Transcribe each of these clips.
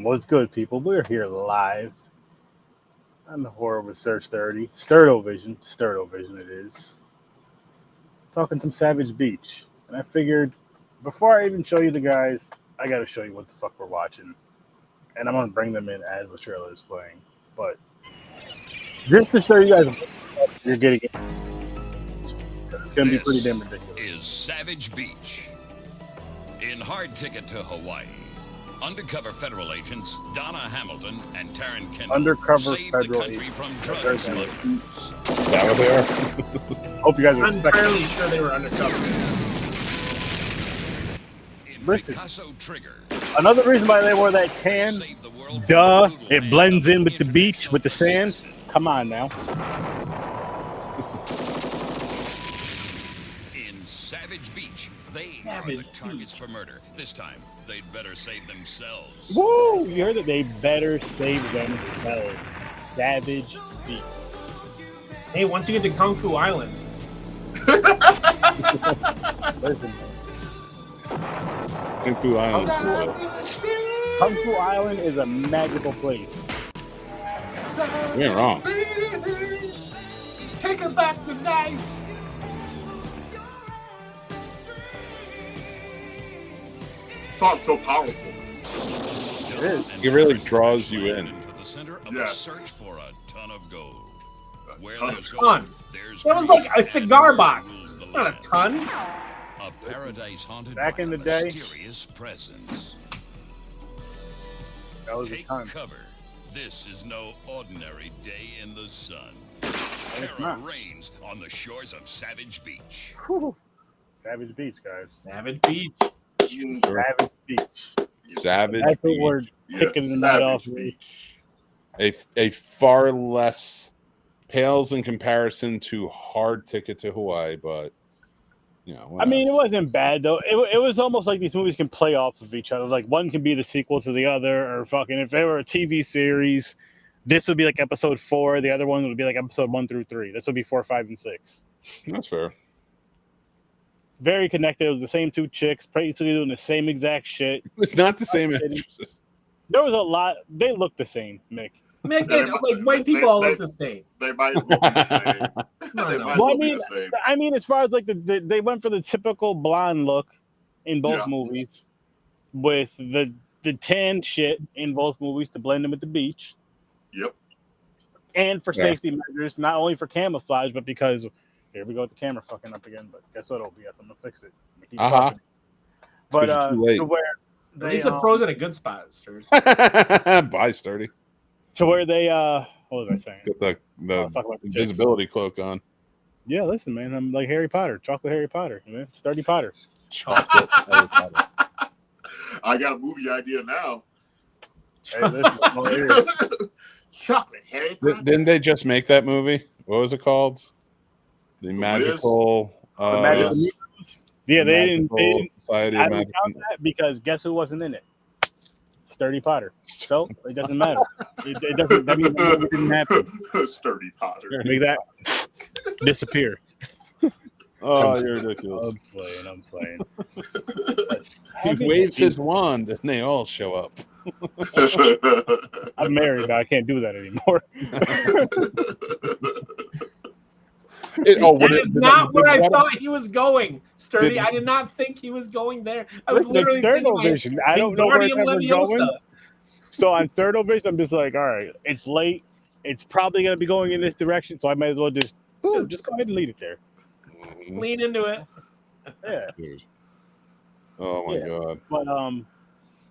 What's good, people? We're here live on the Horror with Search 30. Sturdovision it is. Talking some Savage Beach. And I figured, before I even show you the guys, I gotta show you what the fuck we're watching. And I'm gonna bring them in as the trailer is playing. But just to show you guys what you're getting, it's gonna be pretty damn ridiculous. Is Savage Beach. In Hard Ticket to Hawaii, undercover federal agents Donna Hamilton and Taryn Kendall saved the country from drug smugglers. Is that what they are? Hope you guys are I'm entirely sure they were undercover. In Listen. Picasso Trigger, Another reason why they wore that tan, saved the world from duh, brutal it hand blends of in with the beach, with the sand. assassin. Come on now. In Savage Beach, they are the targets for murder. This time, they'd better save themselves. Woo! You heard that they better save themselves. Savage Beach. Hey, once you get to Kung Fu Island, Listen, Kung Fu Island. Kung Fu Island is a magical place. You ain't wrong. Take it back tonight. Song's so powerful. It is. It really draws you in. Into the center of a Yes. search for a ton of gold. Where ton there's of gold, ton. there's that was greed, like a cigar and box. rules the Not a land. ton. A paradise haunted Back by in a the day. mysterious presence. That was a Take ton. cover. This is no ordinary day in the sun. it's Terror not. reigns on the shores of Savage Beach. Whew. Savage Beach, guys. Savage Beach. Savage Beach. Savage That's what Beach. we're kicking the night off with. Beach. A far less pales in comparison to Hard Ticket to Hawaii, but you know. I whatever. mean, it wasn't bad though. It was almost like these movies can play off of each other. Like one can be the sequel to the other, or fucking if they were a TV series, this would be like episode 4. The other one would be like episode 1 through 3. This would be 4, 5, and 6. That's fair. Very connected. It was the same two chicks, basically doing the same exact shit. It's not the same kidding. actresses. There was a lot. They looked the same, Mick. Mick, Yeah, like white people all look the same. They might as well be the same. No, They no. might as Well, well be the same. I mean, as far as like they went for the typical blonde look in both Yeah. movies, with the tan shit in both movies to blend them at the beach, Yep. and for Yeah. safety measures, not only for camouflage, but because here we go with the camera fucking up again. But guess what, OBS? I'm gonna fix it. I'm gonna keep talking. But Because you're too late. to where At they least it froze in a good spot, Sturd. Bye, Sturdy. to where they what was I saying? Get the Let's talk about the chicks. invisibility cloak on. Yeah, listen, man, I'm like Harry Potter, chocolate Harry Potter, man, Sturdy Potter. Chocolate. I got a movie idea now. Hey, listen, I'm all ears. Chocolate Harry Potter. Didn't they just make that movie? What was it called? The magical. The Magic Amigos? Yeah, they didn't. Society I of don't Magic. count that because guess who wasn't in it? Sturdy Potter. So it doesn't matter. It doesn't. That means that movie didn't happen. Sturdy Potter. Make that disappear. Oh, you're ridiculous. I'm playing. He waves his wand and they all show up. I'm married now. I can't do that anymore. That is not where I thought he was going, Sturdy. I did not think he was going there. I was Listen, it's literally thinking Sturdovision. I don't know where it's Wingardium ever Leviosa. going. So on Sturdovision, I'm just like, all right, it's late. It's probably going to be going in this direction, so I might as well just go ahead and lead it there. Lean into it. Yeah. Dude. Oh my god. But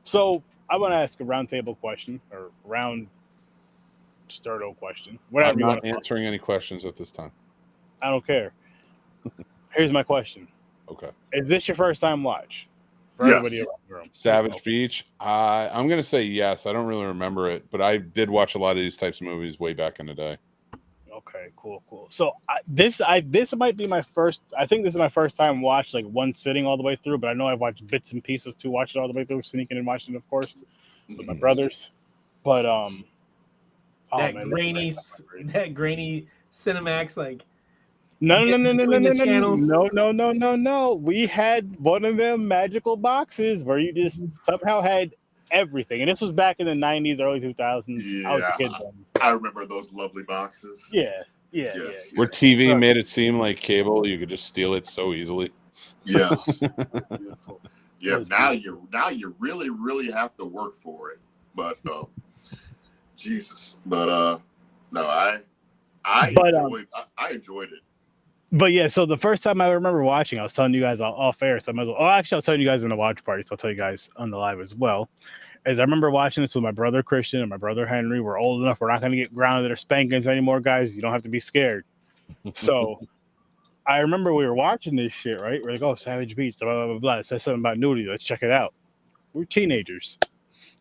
so I want to ask a roundtable question or round Sturdo question. Whatever I'm you not want to answering any questions at this time. I don't care. Here's my question. Okay. Is this your first time watch? For Yes. everybody around the room. Savage Beach. I'm gonna say yes. I don't really remember it, but I did watch a lot of these types of movies way back in the day. Okay, cool. So this might be my first. I think this is my first time watch like one sitting all the way through. But I know I've watched bits and pieces to watch it all the way through, sneaking and watching it, of course, with my brothers. But That man, grainy Cinemax like No. between the channels. No. We had one of them magical boxes where you just somehow had everything. And this was back in the 90s, early 2000s. Yeah, I was a kid then. I remember those lovely boxes. Yeah. Where TV made it seem like cable, you could just steal it so easily. Yes. Beautiful. Yeah, now you really, really have to work for it. But Jesus. But no, I enjoyed it. But yeah, so the first time I remember watching, I was telling you guys off air. So I might as well, actually, I was telling you guys in the watch party, so I'll tell you guys on the live as well. As I remember watching this with my brother Christian and my brother Henry. We're old enough; we're not going to get grounded or spankings anymore, guys. You don't have to be scared. So I remember we were watching this shit, right? We're like, "Oh, Savage Beach, blah blah blah blah." It says something about nudity. Let's check it out. We're teenagers,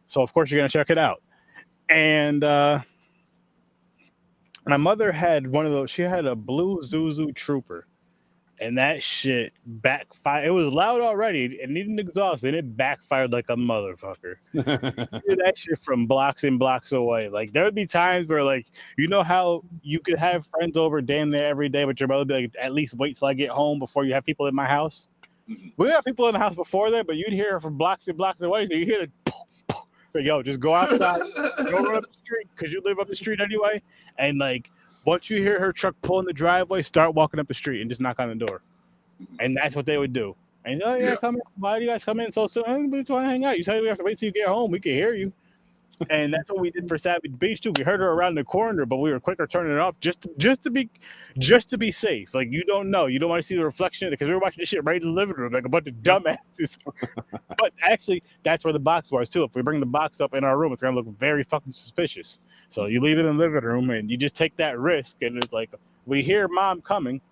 so of course you're going to check it out. And my mother had one of those. She had a blue Zuzu Trooper, and that shit backfired. It was loud already, and needed exhaust, and it backfired like a motherfucker. That shit from blocks and blocks away. Like there would be times where, like, you know how you could have friends over damn near every day, but your mother would be like, "At least wait till I get home before you have people in my house." We have people in the house before that, but you'd hear from blocks and blocks away. So you hear the yo, just go outside, go run up the street because you live up the street anyway. And like, once you hear her truck pull in the driveway, start walking up the street and just knock on the door. And that's what they would do. And come in. Why do you guys come in so soon? We just want to hang out. You say we have to wait till you get home. We can hear you. And that's what we did for Savage Beach too. We heard her around the corner, but we were quicker turning it off just to be safe. Like you don't know, you don't want to see the reflection of it because we were watching this shit right in the living room like a bunch of dumbasses. But actually, that's where the box was too. If we bring the box up in our room, it's gonna look very fucking suspicious. So you leave it in the living room and you just take that risk. And it's like we hear mom coming,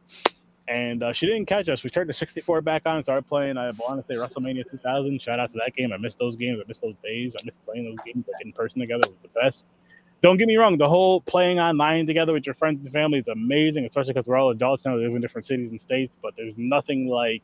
and she didn't catch us. We turned the 64 back on and started playing. I want to say WrestleMania 2000. Shout out to that game. I missed those games. I missed those days. I missed playing those games like in person together. It was the best. Don't get me wrong. The whole playing online together with your friends and family is amazing, especially because we're all adults now. We live in different cities and states. But there's nothing like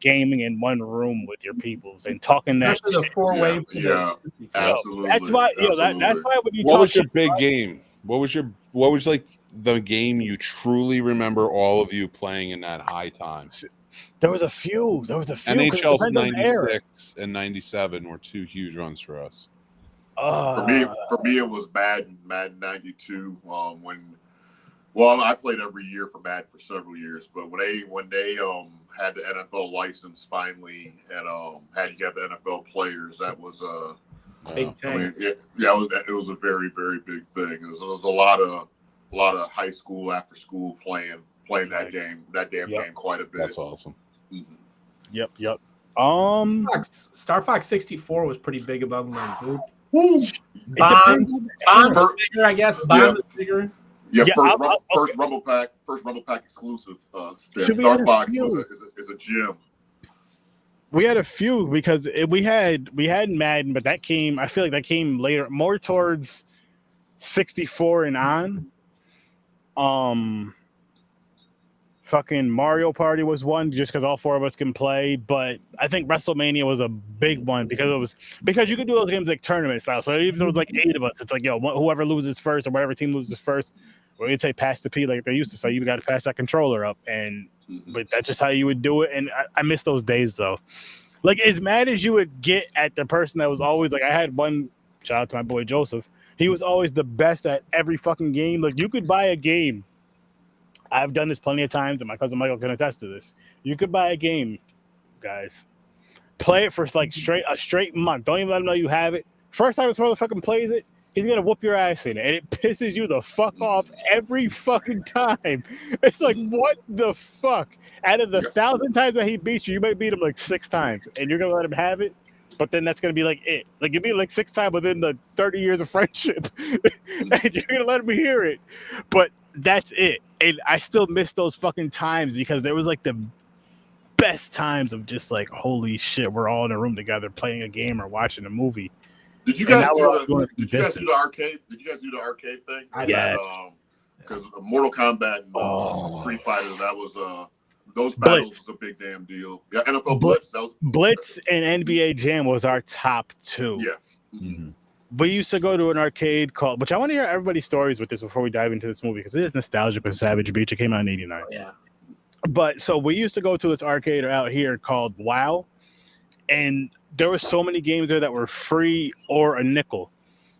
gaming in one room with your peoples and talking that shit. The four-way. Yeah, absolutely. That's why. That's why when you what talk was your big game? What was like the game you truly remember all of you playing in that high time? There was a few. NHL 96 and 97 were two huge runs for us. For me, it was Madden 92. I played every year for Madden for several years, but when they had the NFL license finally and had you got the NFL players, that was big thing. it was a very, very big thing. There was a lot of high school after school playing that game, game quite a bit. That's awesome. Mm-hmm. Yep. Star Fox 64 was pretty big among them, dude. Bond was bigger, I guess. Bond was bigger. Yeah, first Rumble Pack exclusive. Star Fox is a gem. We had a few because we had Madden, but I feel like that came later, more towards 64 and on. Fucking Mario Party was one just because all four of us can play, but I think WrestleMania was a big one because you could do those games like tournament style. So even if it was like 8 of us, it's like, yo, whoever loses first or whatever team loses first, we'd say pass the P like they used to. So you got to pass that controller up, but that's just how you would do it. And I miss those days though. Like as mad as you would get at the person that was always like, I had one, shout out to my boy Joseph. He was always the best at every fucking game. Like you could buy a game. I've done this plenty of times, and my cousin Michael can attest to this. You could buy a game, guys. Play it for like a straight month. Don't even let him know you have it. First time this motherfucker plays it, he's gonna whoop your ass in it, and it pisses you the fuck off every fucking time. It's like, what the fuck? Out of the 1,000 times that he beats you, you might beat him like 6 times, and you're gonna let him have it. But then that's gonna be like it. Like you beat like 6 times within the 30 years of friendship, and you're gonna let him hear it. But that's it. And I still miss those fucking times because there was like the best times of just like, holy shit, we're all in a room together playing a game or watching a movie. Did you guys do the arcade? Did you guys do the arcade thing? Yes. Because Mortal Kombat and Street Fighter, that was those battles was a big damn deal. Yeah, NFL Blitz. Blitz and NBA Jam was our top 2. Yeah. Mm-hmm. We used to go to an arcade called, which I want to hear everybody's stories with this before we dive into this movie because it is nostalgic with Savage Beach. It came out in '89. Yeah. But so we used to go to this arcade out here called WoW, and there were so many games there that were free or a nickel.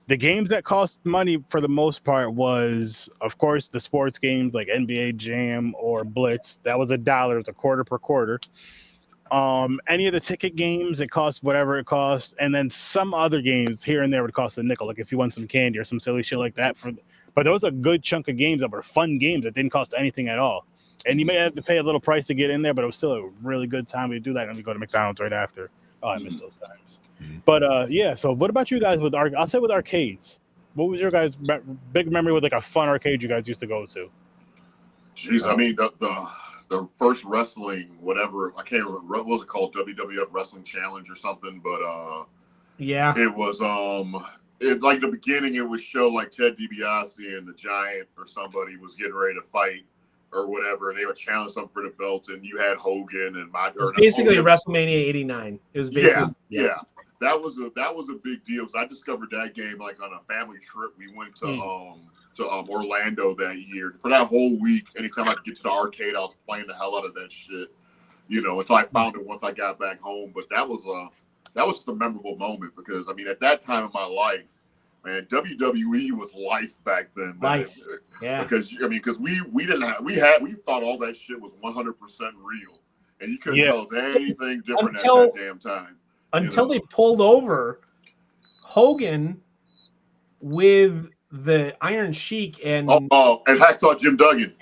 The games that cost money for the most part was, of course, the sports games like NBA Jam or Blitz. That was $1. It was a quarter per quarter. Any of the ticket games, it cost whatever it cost, and then some other games here and there would cost a nickel. Like if you want some candy or some silly shit like that. But there was a good chunk of games that were fun games that didn't cost anything at all. And you may have to pay a little price to get in there, but it was still a really good time to do that. And we go to McDonald's right after. Oh, I miss those times. But yeah, so what about you guys with I'll say with arcades? What was your guys' big memory with like a fun arcade you guys used to go to? Jeez, I mean the first wrestling, whatever, I can't remember what was it called, WWF Wrestling Challenge or something, but yeah, it was like the beginning it would show like Ted DiBiase and the Giant or somebody was getting ready to fight or whatever, and they would challenge something for the belt, and you had Hogan and it was basically WrestleMania '89. It was basically yeah. That was a big deal because I discovered that game like on a family trip. We went to Orlando that year. For that whole week, anytime I could get to the arcade, I was playing the hell out of that shit. Until I found it once I got back home. But that was just a memorable moment because I mean at that time of my life, man, WWE was life back then. Man. Life, yeah. Because we thought all that shit was 100% real, and you couldn't tell us anything different at that damn time. Until they pulled over Hogan with the Iron Sheik and Hacksaw Jim Duggan.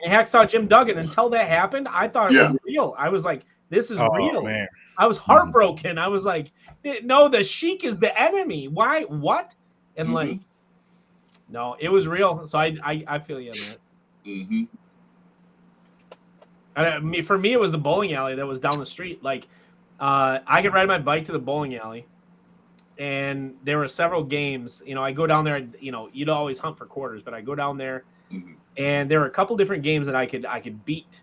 Until that happened, I thought it was real. I was like, this is real. Man. I was heartbroken. I was like, no, the Sheik is the enemy. Why? What? And like, no, it was real. So I feel you on that. For me, it was the bowling alley that was down the street. Like, I could ride my bike to the bowling alley, and there were several games. I go down there. You'd always hunt for quarters, but I go down there, and there were a couple different games that I could beat.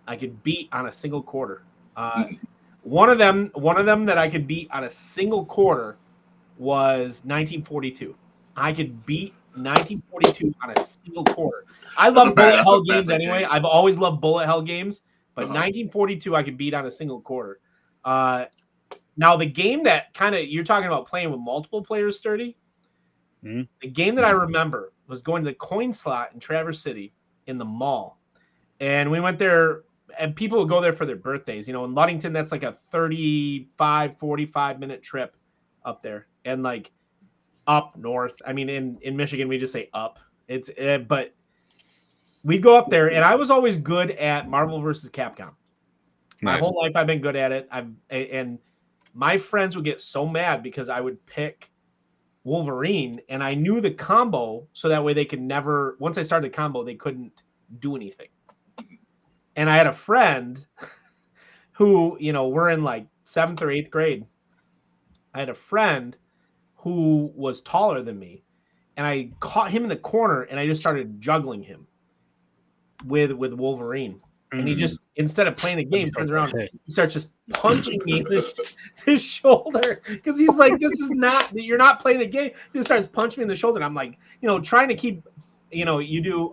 I could beat on a single quarter. One of them that I could beat on a single quarter was 1942. I could beat 1942 on a single quarter. I love bullet hell games anyway. I've always loved bullet hell games, but 1942 I could beat on a single quarter. Now the game that you're talking about playing with multiple players, Sturdy. The game that I remember was going to the coin slot in Traverse City in the mall, and we went there. And people would go there for their birthdays. In Ludington, that's like a 45-minute trip up there. And like up north. I mean, in Michigan, we just say up. But we'd go up there, and I was always good at Marvel versus Capcom. My whole life, I've been good at it. And my friends would get so mad because I would pick Wolverine, and I knew the combo, so that way they could never. Once I started the combo, they couldn't do anything. And I had a friend who, we're in like 7th or 8th grade. I had a friend who was taller than me, and I caught him in the corner, and I just started juggling him with Wolverine. And he just, instead of playing the game, turns around, he starts just punching me in his shoulder because he's like, "This is not, you're not playing the game." He just starts punching me in the shoulder. And I'm like, trying to keep, you do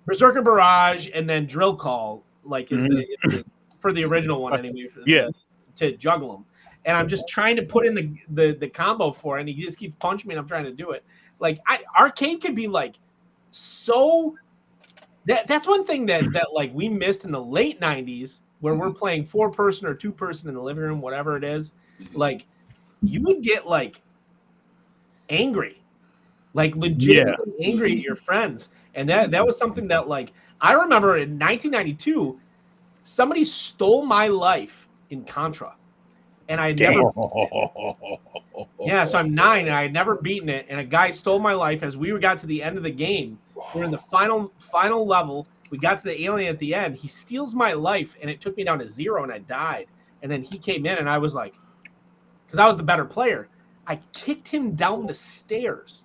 Berserker Barrage and then Drill Call, like for the original one anyway. To juggle him, and I'm just trying to put in the combo for it, and he just keeps punching me, and I'm trying to do it. Like arcade could be like so. That's one thing that like we missed in the late '90s, where we're playing 4-person or 2-person in the living room, whatever it is. Like you would get like angry, like legitimately angry at your friends. And that was something that, like, I remember in 1992, somebody stole my life in Contra. And I never... Yeah, so I'm 9, and I had never beaten it. And a guy stole my life as we got to the end of the game. We're in the final level. We got to the alien at the end. He steals my life, and it took me down to 0, and I died. And then he came in, and I was like... Because I was the better player. I kicked him down the stairs.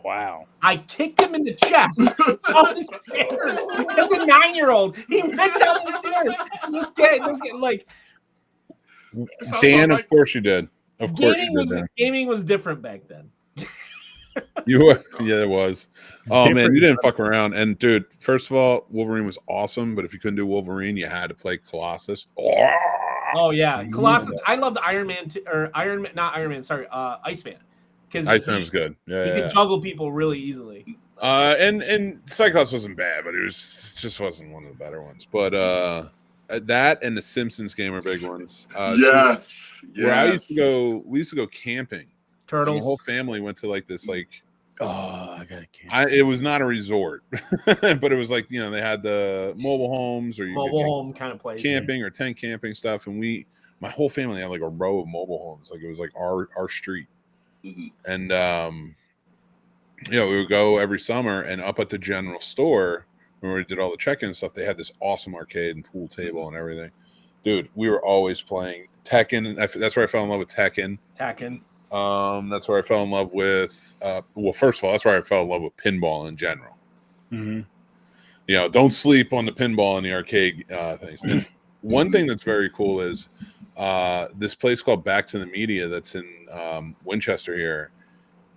Wow. I kicked him in the chest down the stairs. As a 9-year-old, he went down the stairs. This guy, like... Dan, of course you did. Of course you did, Dan. Gaming was different back then. You were, yeah, it was. Oh man, Different- you didn't fuck around. And dude, first of all, Wolverine was awesome, but if you couldn't do Wolverine, you had to play Colossus. Oh yeah, Colossus. I loved Iron Man not Iron Man. Sorry, Iceman. Because Iceman was good. You Yeah, could juggle people really easily. And Cyclops wasn't bad, but it just wasn't one of the better ones. But that and the Simpsons game are big ones. Yes. Where I used to go, we used to go camping. Turtles. The whole family went to like this I gotta camp. it was not a resort, but it was like, you know, they had the mobile homes or mobile home kind of place, camping or tent camping stuff, and my whole family had like a row of mobile homes, like it was like our street. And you know, we would go every summer, and up at the general store when we did all the check-in stuff, they had this awesome arcade and pool table and everything. Dude, we were always playing Tekken. That's where I fell in love with Tekken. That's where I fell in love with. Well, first of all, that's where I fell in love with pinball in general. Mm-hmm. You know, don't sleep on the pinball in the arcade things. And one thing that's very cool is this place called Back to the Media that's in Winchester here.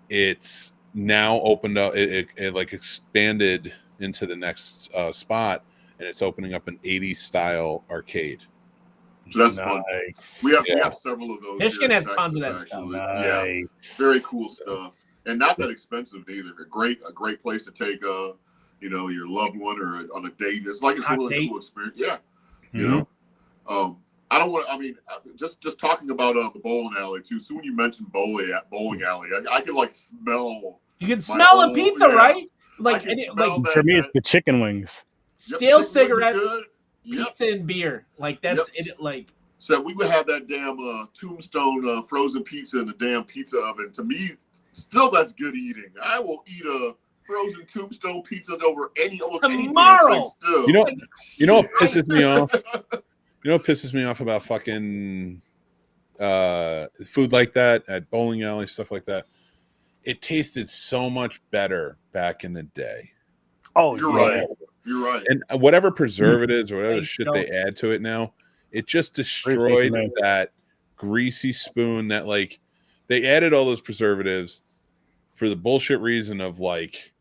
It's now opened up. It like expanded into the next spot, and it's opening up an 80s style arcade. So that's fun. We have several of those. Michigan has tons of that stuff. Yeah, very cool stuff, and not that expensive either. A great place to take you know, your loved one or on a date. It's like it's a really cool experience. Yeah, you know. I don't want. I mean, just talking about the bowling alley too. So when you mentioned bowling alley, I can like smell. You can smell the pizza, right? Like for me, it's the chicken wings. Stale cigarettes, pizza, and beer. Like that's it. Like so, we would have that damn Tombstone frozen pizza in the damn pizza oven. To me, still that's good eating. I will eat a frozen Tombstone pizza over almost any damn thing still. You know what pisses me off? You know what pisses me off about fucking food like that at bowling alley, stuff like that? It tasted so much better back in the day. Oh, you're right. You're right. And whatever preservatives or whatever shit they add to it now, it just destroyed that greasy spoon that, like, they added all those preservatives for the bullshit reason of, like,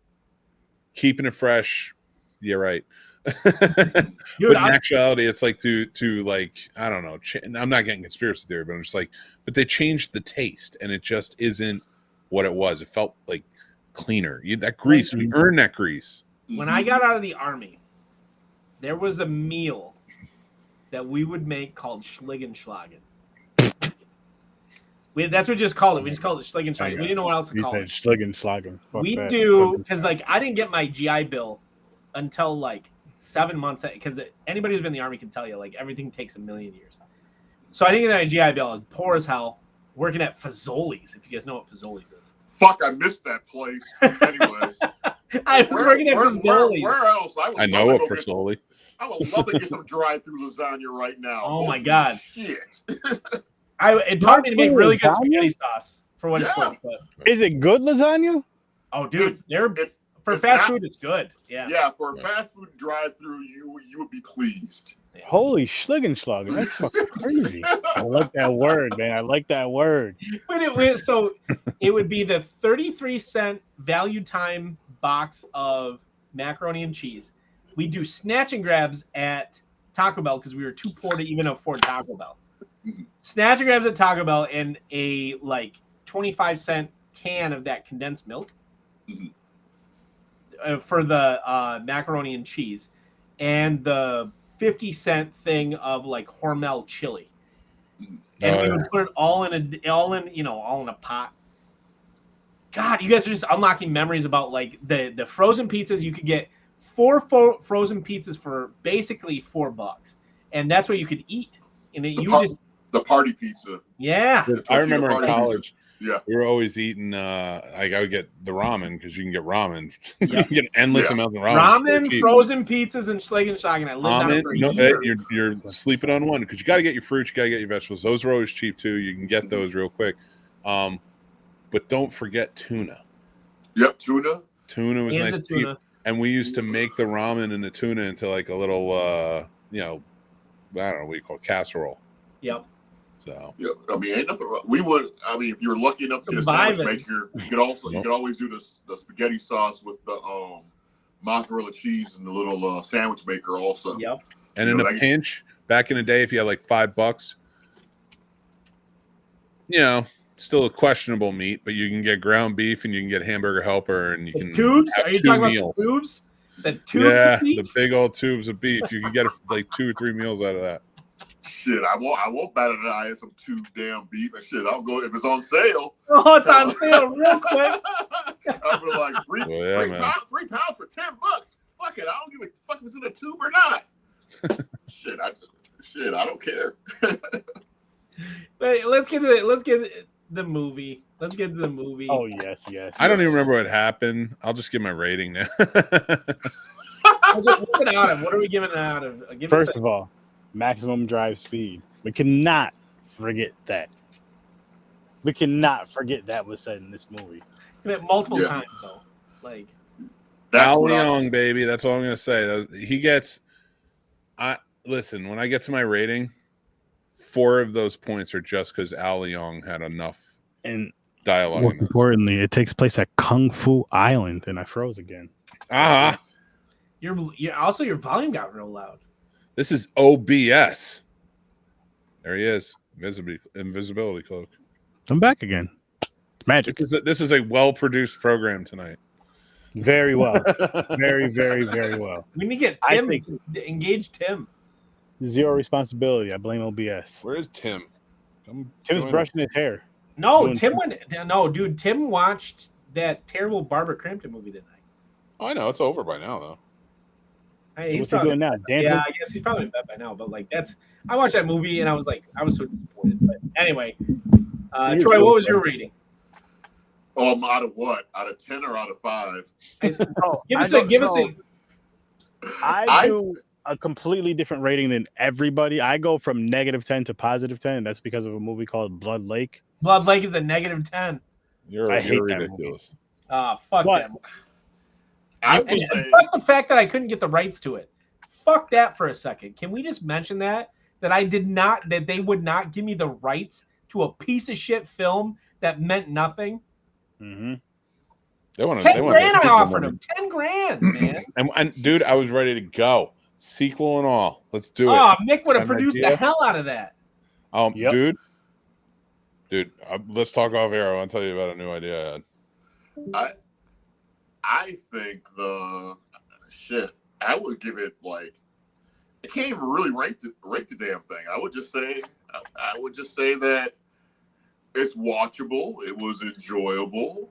keeping it fresh. Yeah, right. Dude, but in actuality, it's like to like, I don't know. I'm not getting conspiracy theory, but I'm just like, but they changed the taste, and it just isn't what it was. It felt like cleaner. That grease, we earned that grease. When I got out of the Army, there was a meal that we would make called Schligenschlagen. That's what we just called it. We just called it Schligenschlagen. We didn't know what else to call it. Schligenschlagen. We do, because like I didn't get my GI Bill until like 7 months, because anybody who's been in the Army can tell you, like, everything takes a million years. So I didn't get my GI Bill. I was poor as hell, working at Fazoli's, if you guys know what Fazoli's is. Fuck, I missed that place. Anyways. I was working at Fazoli's. Where else? I know a Fazoli. I would love to get some drive-through lasagna right now. Oh my God. Shit. It taught me to make really good spaghetti sauce for what it's worth. Is it good lasagna? Oh, dude, for fast food, it's good. Yeah. Yeah, for a fast food drive-through, you would be pleased. Holy Schligenschlagen. That's fucking crazy. I like that word, man. I like that word. But it would be the 33-cent value time box of macaroni and cheese. We do snatch and grabs at Taco Bell because we were too poor to even afford Taco Bell. Snatch and grabs at Taco Bell and a like 25-cent can of that condensed milk for the macaroni and cheese, and the 50-cent thing of like Hormel chili, and we would put it all in a pot. God, you guys are just unlocking memories about like the frozen pizzas. You could get four frozen pizzas for basically $4, and that's what you could eat. And the party pizza. Yeah, I remember in college. Yeah, we were always eating. I would get the ramen because you can get ramen. You can get endless amounts of ramen. Ramen, frozen pizzas, and Schligenschlagen. I lived on it for a year. You're sleeping on one because you got to get your fruits, you got to get your vegetables. Those are always cheap too. You can get those real quick. But don't forget tuna. Yep, tuna. Tuna was nice, cheap. And we used to make the ramen and the tuna into like a little, I don't know what you call it, casserole. Yep. So yeah, I mean, ain't nothing wrong. We would. I mean, if you're lucky enough to get a sandwich maker, you could always do the spaghetti sauce with the mozzarella cheese and the little sandwich maker also. Yep. And in a pinch, back in the day, if you had like $5, you know, still a questionable meat, but you can get ground beef and you can get hamburger helper and you can tubes. have Are you 2 talking meals. about the tubes? The tubes. Yeah, the big old tubes of beef. You can get like 2 or 3 meals out of that. Shit, I won't bat an eye at some 2 damn beef and shit. I'll go if it's on sale. Oh, it's on sale real quick. I'll be like 3 pounds for $10. Fuck it, I don't give a fuck if it's in a tube or not. Shit, I don't care. Wait, let's get the movie. Let's get to the movie. Oh yes. I don't even remember what happened. I'll just give my rating now. What are we giving it out of? First of all, maximum drive speed. We cannot forget that. We cannot forget that was said in this movie. Multiple times though. Like Al Young, baby. That's all I'm gonna say. He gets. Listen. When I get to my rating, 4 of those points are just because Al Young had enough and dialogue. More importantly, it takes place at Kung Fu Island, and I froze again. Your volume got real loud. This is OBS. There he is. Invisibility cloak. I'm back again. Magic. This is a well-produced program tonight. Very well. Very, very, very well. We need to get Tim. Engage Tim. Zero responsibility. I blame OBS. Where is Tim? Tim's brushing his hair. No, Tim dude. Tim watched that terrible Barbara Crampton movie tonight. Oh, I know. It's over by now, though. So what's he doing now? Dancing? Yeah, I guess he's probably in bed by now. But like, I watched that movie and I was so disappointed. But anyway, Troy, what was your rating? Out of what? Out of 10 or out of 5? I do a completely different rating than everybody. I go from -10 to +10. And that's because of a movie called Blood Lake. Blood Lake is a -10. You're ridiculous. Fuck that movie. And fuck the fact that I couldn't get the rights to it. Fuck that for a second. Can we just mention that they would not give me the rights to a piece of shit film that meant nothing? Mm-hmm. $10 grand I offered him. $10 grand, man. and dude, I was ready to go. Sequel and all. Let's do it. Oh, Mick would have produced the hell out of that. Dude, let's talk off air. I want to tell you about a new idea I had. I think I would give it I can't even really rate the damn thing. I would just say that it's watchable. It was enjoyable.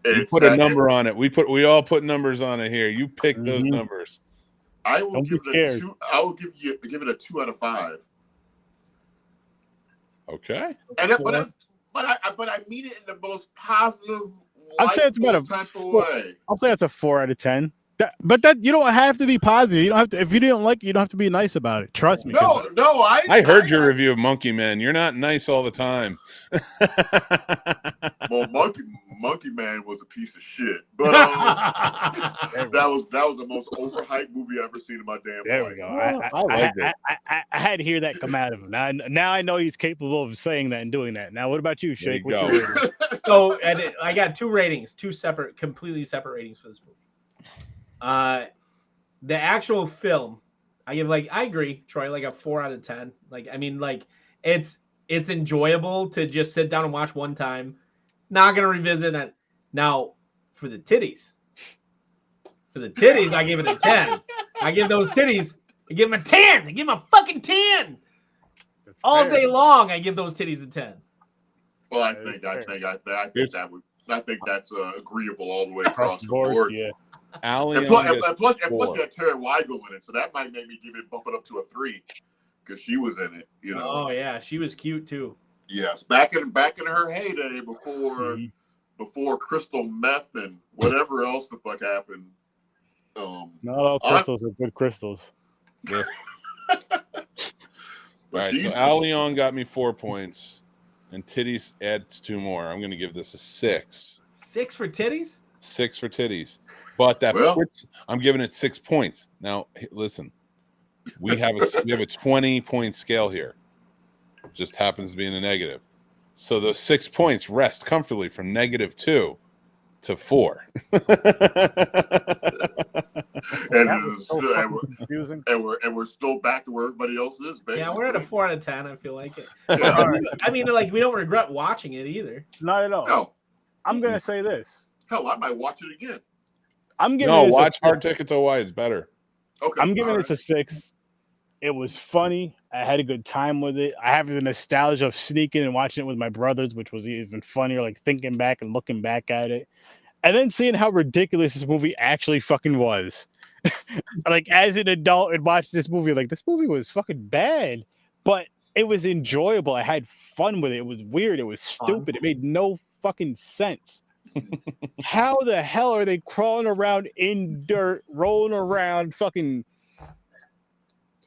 You put a number on it. We all put numbers on it here. You pick those numbers. I will give it a 2. I will give it a 2 out of 5. Okay. But I mean it in the most positive. I'll say it's about I'll say it's a 4 out of 10. But you don't have to be positive. You don't have to. If you didn't like it, you don't have to be nice about it. Trust me. I heard your review of Monkey Man. You're not nice all the time. Well, Monkey Man was a piece of shit. But that was the most overhyped movie I've ever seen in my damn life. There we go. I liked it. I had to hear that come out of him. Now I know he's capable of saying that and doing that. Now, what about you, Shake? So I got 2 ratings, 2 completely separate ratings for this movie. The actual film, I agree, Troy, a 4 out of 10. It's enjoyable to just sit down and watch one time. Not gonna revisit it. Now, for the titties, I give it a 10. I give those titties, I give them a 10. I give them a fucking 10. All day long, I give those titties a 10. Well, I think that's agreeable all the way across the board. Yeah. And plus you got Terry Weigel in it, so that might make me bump it up to a 3 because she was in it. Oh yeah, she was cute too. Yes, back in her heyday before crystal meth and whatever else the fuck happened. Not all crystals are good crystals. Yeah. All right, so Al Leon got me 4 points, and titties adds 2 more. I'm going to give this a 6. 6 for titties? 6 for titties. But I'm giving it 6 points. Now, listen, we have a 20-point scale here. just happens to be in a negative. So those 6 points rest comfortably from -2 to 4. And we're still back to where everybody else is, basically. Yeah, we're at a 4 out of 10. I feel like it. Yeah. I mean, like, we don't regret watching it either. Not at all. No. I'm gonna say this. Hell, I might watch it again. I'm giving watch Hard Ticket to Hawaii. It's better. Okay. I'm giving this a 6. It was funny. I had a good time with it. I have the nostalgia of sneaking and watching it with my brothers, which was even funnier, like thinking back and looking back at it. And then seeing how ridiculous this movie actually fucking was. Like, as an adult and watching this movie, like, this movie was fucking bad. But it was enjoyable. I had fun with it. It was weird. It was stupid. It made no fucking sense. How the hell are they crawling around in dirt, rolling around fucking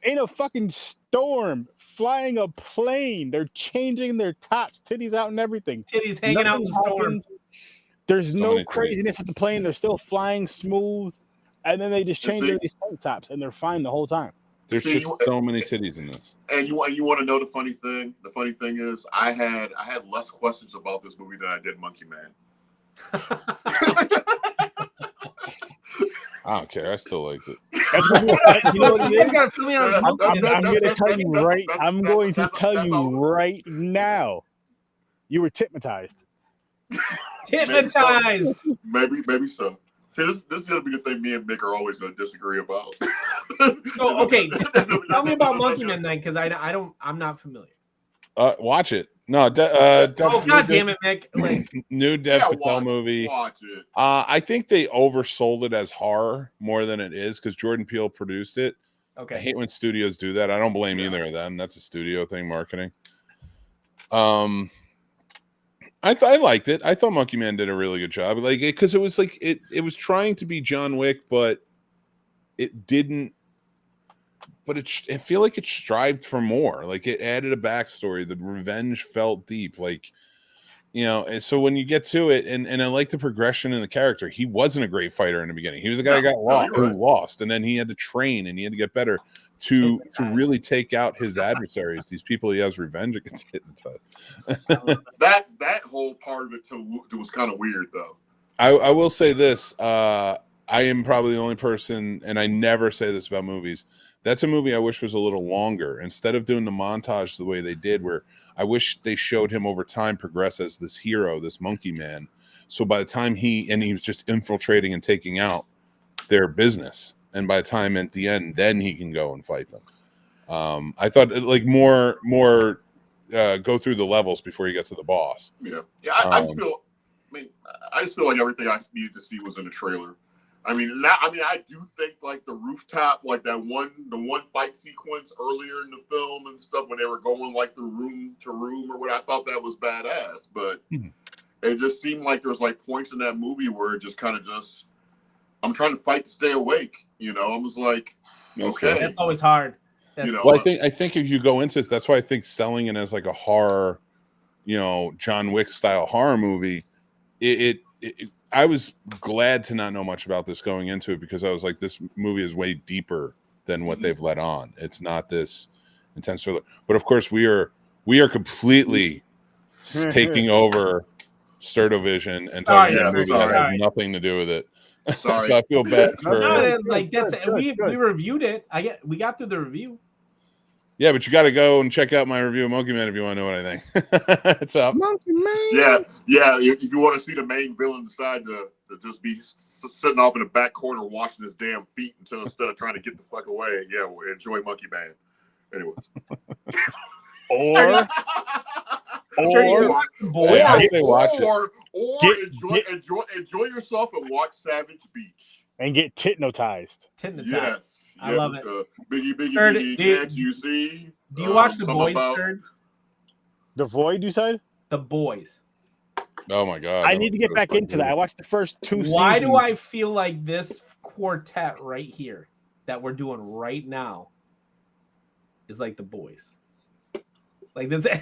in a fucking storm, flying a plane? They're changing their tops, titties out and everything. Titties hanging out in the storm. There's no craziness with the plane. They're still flying smooth. And then they just change these tank tops and they're fine the whole time. There's just so many titties in this. And you want to know the funny thing? The funny thing is I had less questions about this movie than I did Monkey Man. I don't care. I still liked it. You know what it is? I'm going to tell you right. I'm going to tell you right now. You were hypnotized. Hypnotized. Maybe so. See, this is gonna be the thing me and Mick are always gonna disagree about. So, okay, tell me about Monkey Man then, because I'm not familiar. Watch it. No, God damn it, Mick! Like, new Dev Patel movie. Watch it. I think they oversold it as horror more than it is because Jordan Peele produced it. Okay. I hate when studios do that. I don't blame either of them. That's a studio thing, marketing. I liked it. I thought Monkey Man did a really good job. Like, because it was like it was trying to be John Wick, but it didn't. But I feel like it strived for more. Like, it added a backstory. The revenge felt deep. Like, you know. And so when you get to it, and I like the progression in the character. He wasn't a great fighter in the beginning. He was a guy who lost, and then he had to train and he had to get better to really take out his adversaries, these people he has revenge against. that whole part of it was kind of weird, though. I will say this. I am probably the only person, and I never say this about movies. That's a movie I wish was a little longer. Instead of doing the montage the way they did, where I wish they showed him over time progress as this hero, this Monkey Man. So by the time he was just infiltrating and taking out their business. And by the time at the end, then he can go and fight them. I thought like more go through the levels before you get to the boss. Yeah. I just feel like everything I needed to see was in the trailer. I do think like the rooftop, like the one fight sequence earlier in the film and stuff when they were going like through room to room or what, I thought that was badass. But it just seemed like there was like points in that movie where it just kind of I'm trying to fight to stay awake. You know, I was like, okay, that's always hard. Well, I think if you go into this, that's why I think selling it as like a horror, John Wick style horror movie, I was glad to not know much about this going into it because I was like, this movie is way deeper than what they've let on. It's not this intense thriller. But of course, we are completely taking over Sturdovision and talking about a movie that has nothing to do with it. So I feel bad for we reviewed it. We got through the review. Yeah, but you got to go and check out my review of Monkey Man if you want to know what I think. It's up. Monkey Man. Yeah. If you want to see the main villain decide to just be sitting off in the back corner watching his damn feet instead of trying to get the fuck away, enjoy Monkey Man. Anyways. Enjoy yourself and watch Savage Beach. And get hypnotized. Yes. I love it. Biggie, can't you see? Do you watch The Boys, Sturd? The Void, you said? The Boys. Oh, my God. I need to get back into that. I watched the first 2 seasons. Why do I feel like this quartet right here that we're doing right now is like The Boys? Like, that's it.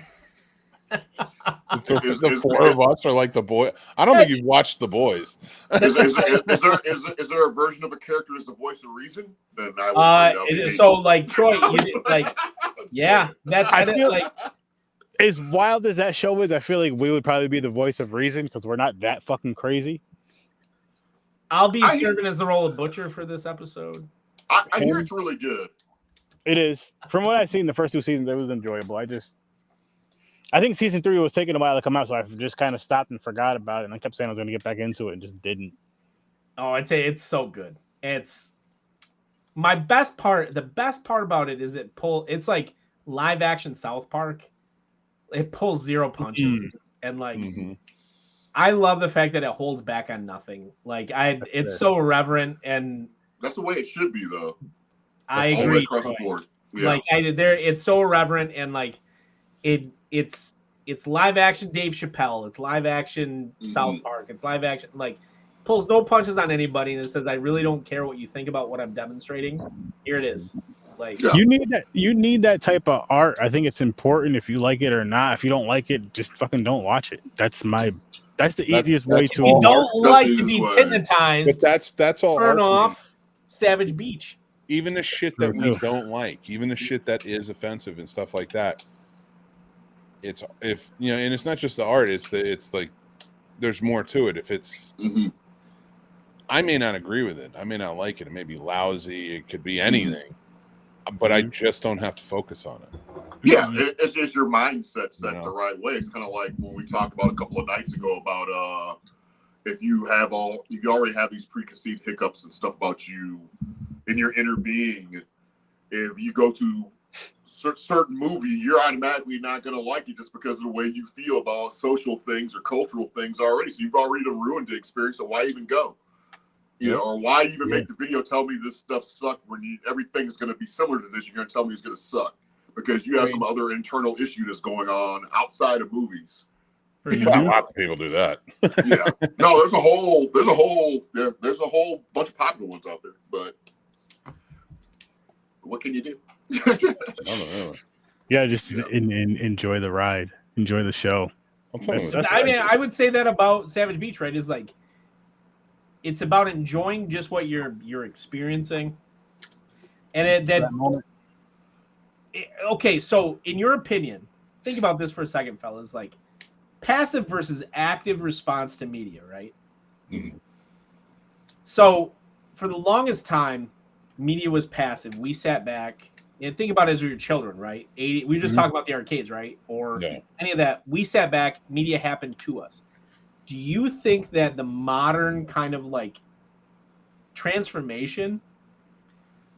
The four of us are like the boy. I don't think you've watched The Boys. Is there a version of a character as the voice of reason? Then I would so like Troy, that's As wild as that show is, I feel like we would probably be the voice of reason because we're not that fucking crazy. I'll be serving as the role of Butcher for this episode. I hear it's really good. It is. From what I've seen, the first 2 seasons, it was enjoyable. I think season 3 was taking a while to come out, so I just kind of stopped and forgot about it. And I kept saying I was going to get back into it and just didn't. Oh, I'd say it's so good. It's my best part. The best part about it is it's like live action South Park. It pulls 0 punches. And like, I love the fact that it holds back on nothing. Like it's so irreverent, and that's the way it should be, though. I agree. Across the board. Yeah. Like it's so irreverent, and like it's live action Dave Chappelle. It's live action South Park. It's live action, like, pulls no punches on anybody, and it says, I really don't care what you think about what I'm demonstrating. Here it is. Like, you need that type of art. I think it's important if you like it or not. If you don't like it, just fucking don't watch it. That's the easiest way to. If you don't like to be hypnotized, but that's all. Turn off Savage Beach. Even the shit that we don't like, even the shit that is offensive and stuff like that. And it's not just the art. It's like there's more to it. If it's, I may not agree with it. I may not like it. It may be lousy. It could be anything. But I just don't have to focus on it. Yeah, it's just your mindset set the right way. It's kind of like when we talked about a couple of nights ago about if you already have these preconceived hiccups and stuff about you in your inner being. If you go to certain movie, you're automatically not going to like it just because of the way you feel about social things or cultural things already. So you've already ruined the experience. So why even go? You know, or why even make the video tell me this stuff sucked when everything is going to be similar to this? You're going to tell me it's going to suck because you have some other internal issue that's going on outside of movies. Lots of people do that. Yeah, no, there's a whole bunch of popular ones out there, but what can you do? Yeah, just enjoy the ride, enjoy the show. I would say that about Savage Beach, right? Is like, it's about enjoying just what you're experiencing, and okay. So, in your opinion, think about this for a second, fellas. Like, passive versus active response to media, right? So, for the longest time, media was passive. We sat back and think about it as we were children, right? We were just talking about the arcades, right? Or any of that. We sat back. Media happened to us. Do you think that the modern kind of like transformation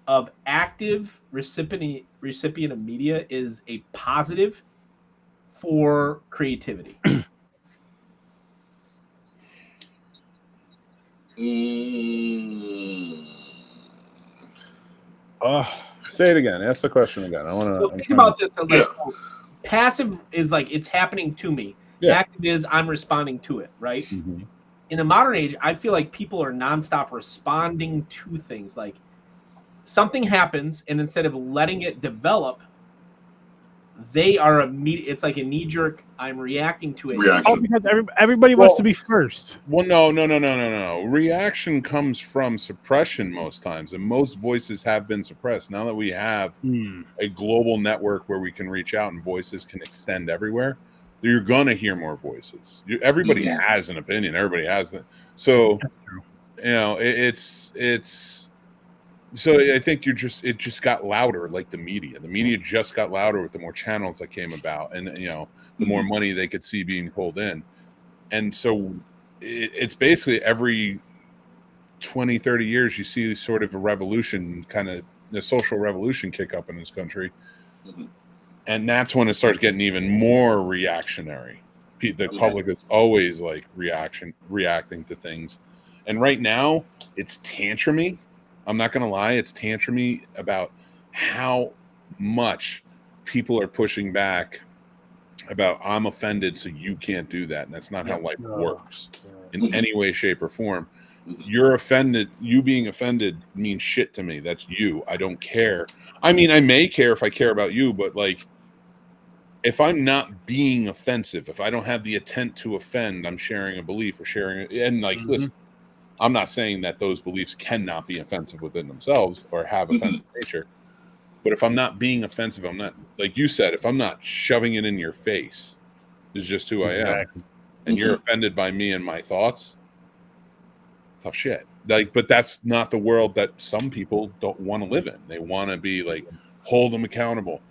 of active recipient of media is a positive for creativity? Say it again. Ask the question again. I want to think about this. Like, passive is like it's happening to me. Active is I'm responding to it, right? In the modern age, I feel like people are nonstop responding to things. Like, something happens, and instead of letting it develop, they are it's like a knee-jerk, I'm reacting to it. Oh, because everybody wants to be first. Well, no. Reaction comes from suppression most times, and most voices have been suppressed. Now that we have a global network where we can reach out and voices can extend everywhere, you're going to hear more voices. Everybody has an opinion. Everybody has it. So, it's so I think it just got louder, like the media. The media just got louder with the more channels that came about, and the more money they could see being pulled in. And so it's basically every 20, 30 years you see sort of a revolution, kind of the social revolution kick up in this country. And that's when it starts getting even more reactionary. The public is always like reacting to things. And right now it's tantrumy. I'm not going to lie. It's tantrumy about how much people are pushing back about I'm offended, so you can't do that. And that's not how life works in any way, shape, or form. You're offended. You being offended means shit to me. That's you. I don't care. I mean, I may care if I care about you, but like, if I'm not being offensive, if I don't have the intent to offend, I'm sharing a belief or sharing it. And like, listen, I'm not saying that those beliefs cannot be offensive within themselves or have offensive nature, But if I'm not being offensive, I'm not, like you said, if I'm not shoving it in your face, is just who I am, and you're offended by me and my thoughts, tough shit. Like, but that's not the world that some people don't want to live in. They want to be like, hold them accountable.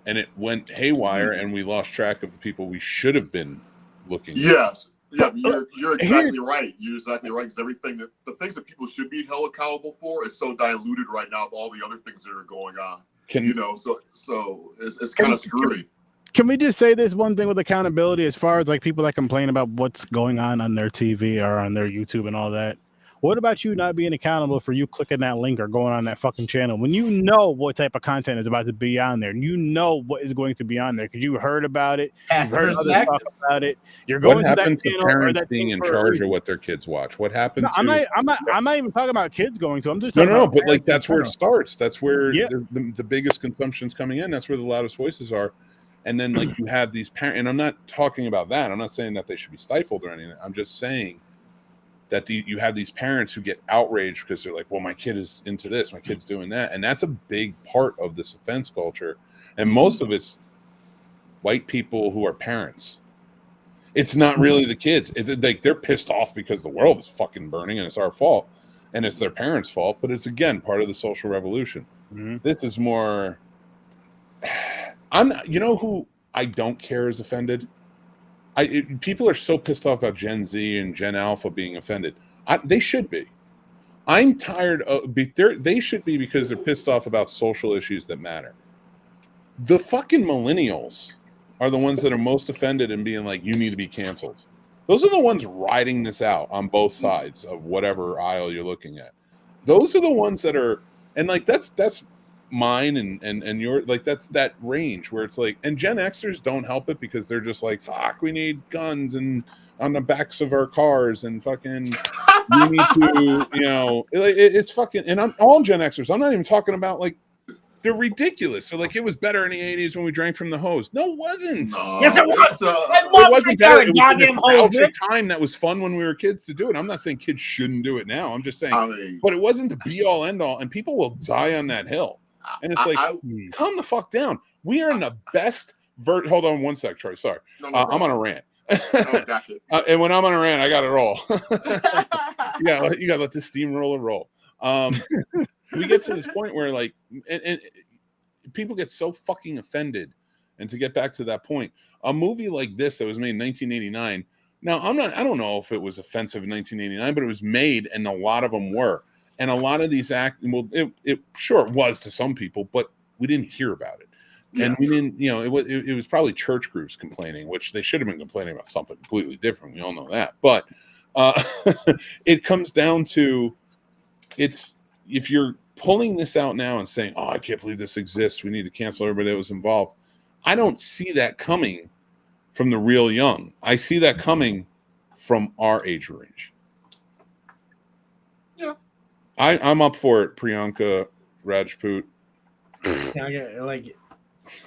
And it went haywire, and we lost track of the people we should have been looking at. Yes. Yeah, you're exactly right. You're exactly right. Because the things that people should be held accountable for is so diluted right now with all the other things that are going on. So it's kind of screwy. Can we just say this one thing with accountability, as far as like people that complain about what's going on their TV or on their YouTube and all that? What about you not being accountable for you clicking that link or going on that fucking channel when you know what type of content is about to be on there and you know what is going to be on there because you heard about it, you've heard others talk about it. You're going to that channel or that being in charge of what their kids watch. What happens? I'm not even talking about kids going to. I'm just no, but like that's where it starts. That's where the biggest consumption's coming in. That's where the loudest voices are. And then like you have these parents, and I'm not talking about that. I'm not saying that they should be stifled or anything. I'm just saying that you have these parents who get outraged because they're like, well, my kid is into this, my kid's doing that. And that's a big part of this offense culture. And most of it's white people who are parents. It's not really the kids. It's like they're pissed off because the world is fucking burning and it's our fault. And it's their parents' fault. But it's, again, part of the social revolution. This is more... you know who I don't care is offended? People are so pissed off about Gen Z and Gen Alpha being offended. They should be. I'm tired of... They should be because they're pissed off about social issues that matter. The fucking millennials are the ones that are most offended and being like, you need to be canceled. Those are the ones riding this out on both sides of whatever aisle you're looking at. Those are the ones that are... And like, that's mine and your, like, that's that range where it's like, and Gen Xers don't help it because they're just like, fuck, we need guns and on the backs of our cars and fucking we need to, it's fucking, and I'm all Gen Xers. I'm not even talking about like, they're ridiculous. So like, it was better in the 80s when we drank from the hose. No, it wasn't. Yes, it was. It wasn't better. It was a time that was fun when we were kids to do it. I'm not saying kids shouldn't do it now. I'm just saying, but it wasn't the be all end all, and people will die on that hill. And it's like, calm the fuck down. We are in the best hold on one sec, Troy. Sorry. I'm on a rant. Gotcha. And when I'm on a rant, I got to roll. You got to let the steamroller roll. We get to this point where like, and people get so fucking offended. And to get back to that point, a movie like this that was made in 1989. Now, I don't know if it was offensive in 1989, but it was made, and a lot of them were. And a lot of these it sure it was to some people, but we didn't hear about it. Yeah. And we didn't, it was probably church groups complaining, which they should have been complaining about something completely different. We all know that. But it comes down to, if you're pulling this out now and saying, oh, I can't believe this exists, we need to cancel everybody that was involved. I don't see that coming from the real young. I see that coming from our age range. Yeah. I'm up for it, Priyanka Rajput. I like it.